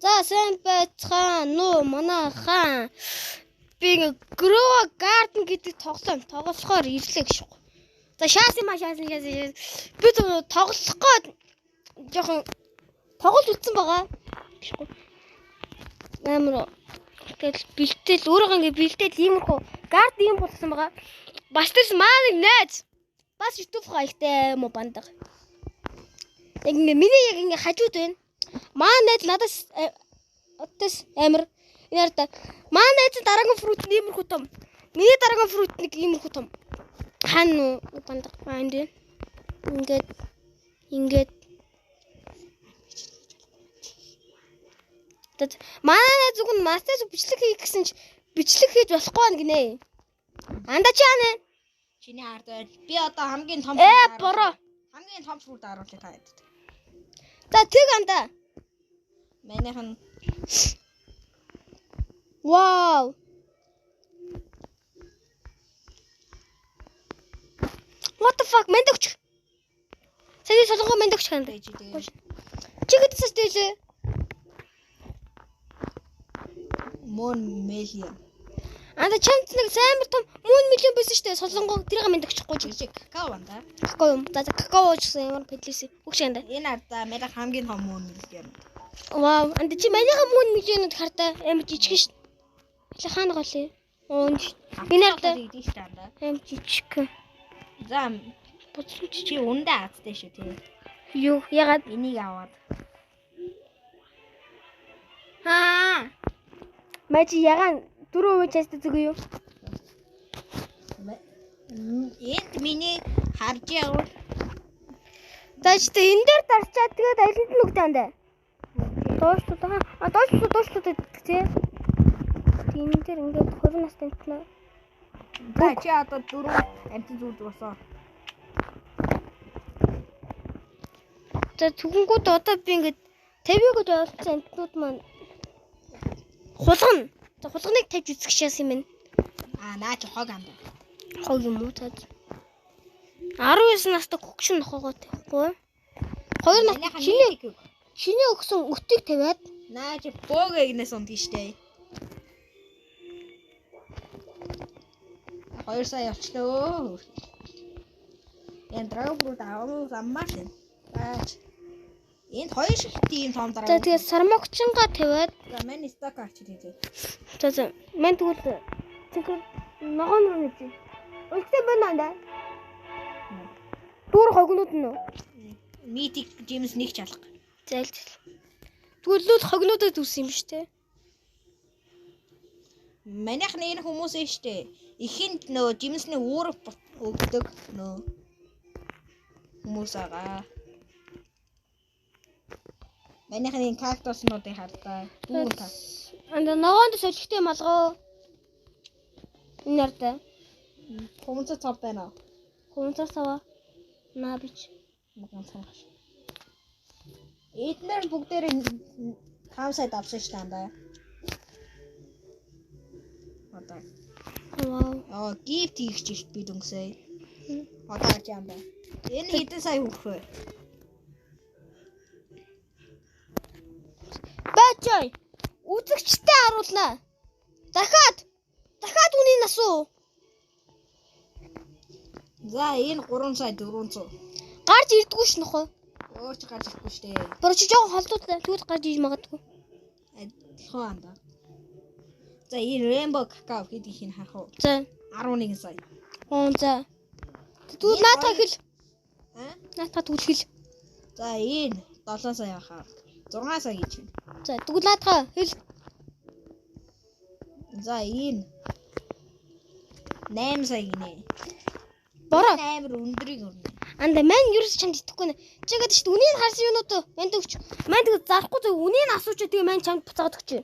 За сайн байцгаана уу манай хаан. Би Grow Garden гэдэг тоглохоор ирлээ гэж байна. За шаас. Би тоглохгоо жоохон тоглож үзсэн байгаа. Амар тэгэл бэлтэл өөрөөгөө ингэ бэлтэл иймэрхүү гард юм болсон байгаа. Бас тэр маань найз. Бас YouTube хаягтай юм уу бандаг. Яг ингэ миний яг ингэ хажууд байна. Маань найз надаас амар энерта. Маань найз дараагийн фрут иймэрхүү том. Миний дараагийн фрут нэг иймэрхүү том. Хаана бандаг маань дээ. Ингээд Тэд манай зүгэн мастер бичлэг хийх гэсэн чи бичлэг хийж болохгүй байна гинэ. Анда чи яана? Чиний ард байл. Би одоо хамгийн том бороо. Хамгийн том фрут харуулъя та хэд. За тэг анда. Манайх нь Вау. What the fuck мэндэгч. Сэний солонгоо мэндэгч ханд. Чи гэдэгс дээлээ. Мон мэлион. Анда чамд нэг амар том мөн миллион байсан шүү дээ. Солонгоо тэрийг мэндэгчихгүй чи. Какао банда. Какао юм. За какао ч гэсэн ямар петлэс. Үгш анда. Энэ ардаа манайх хамгийн том мон мэлион. Вау, анда чи манайхан мөн миллионод хартаа амар жижиг шүү. Хэ хаана голээ. Энэ ардаа идэж таа. амар жижиг. За чи үндэ аацтай шүү тий. Юу ягаад энийг аваад. Мачи ягаан 4% част зүг юу? Энд миний харж явал. Тааш тэ энэ дээр дарчаад тэгээд алинд нь үгтэй андаа. Доошлоо тий. Тийм дээр ингээд 20 настай байна. За чи одоо 4 амт зүуд босоо. За түгэнгүүд одоо би ингээд 50-д явуулсан амтнууд маань хулгана. За хулганыг тавьж үзэх шээс юм байна. Наа чи хог ам. Хог юм уу таа. 19 настай хөгшин нохоогоо тавихгүй. 2 нас чиний өгсөн өтийг тавиад наа чи бөөгээгнээс ундгийн штэ. 2 сая явчлаа. Энэ драгбрууд авах аммаашин. Баач. Энд хоёр шиг тийм том дараа. За тэгээд сармогчингаа тавиад за мань сток арч хийгээ. За мань тэгвэл тэгэхээр ногоон руу нэж. Өлтөө байна даа. Дүүр хогнууд нь митик жимс нэг ч алга. Зайлж. Тэгвэл хогнуудад үс юм штэ. Манайх энэ хүмүүс ээ штэ. Ихэнд нөө жимсний үүрэг өгдөг нөө хүмүүс байгаа. Манайхны кактуснуудыг хардаа. Дүүн та. Анда ногоонд солихтой малгоо. Энэ нартай. Хүмүүс цав байна. Хүмүүс цаваа. Наа бич. Мгм цааш. Эднэр бүгдээр 5 сая давсан ш тандаа. Одоо. Вау. Гифт хийх ч би дүнсээ. Одоо арж юм байна. Энэ хэдэн сая хөх вэ? Бачай. Үзэгчтэй харуулнаа. Дахиад үний нас уу? За энэ 3 сая 400. Гарч ирдэггүй ш нохоо. Өөр ч гарч ирэхгүй штэ. Бор чи жоохон холдуудлаа. Тэгвэл гарч иж магадгүй. Адилхан анда. За энэ Rainbow Cacao гэдгийг хин харах уу? За 11 сая. За. Тэгвэл наатаа хэл. Наатаа тэгвэл хэл. За энэ 7 сая хаа. 6 сая гэж байна. За тэгвэл наатаа хэл. За энэ 8 сая гинэ. Бороо. Амар өндрийг өрнө. Анда мань юус чамд итгэхгүй нэ. Чи гэдэг чинь үнийг харсан юмнууд манд өгч. Манд тэгээд зарахгүй зөв үнийг асууч тэгээ мань чамд буцаад өгч.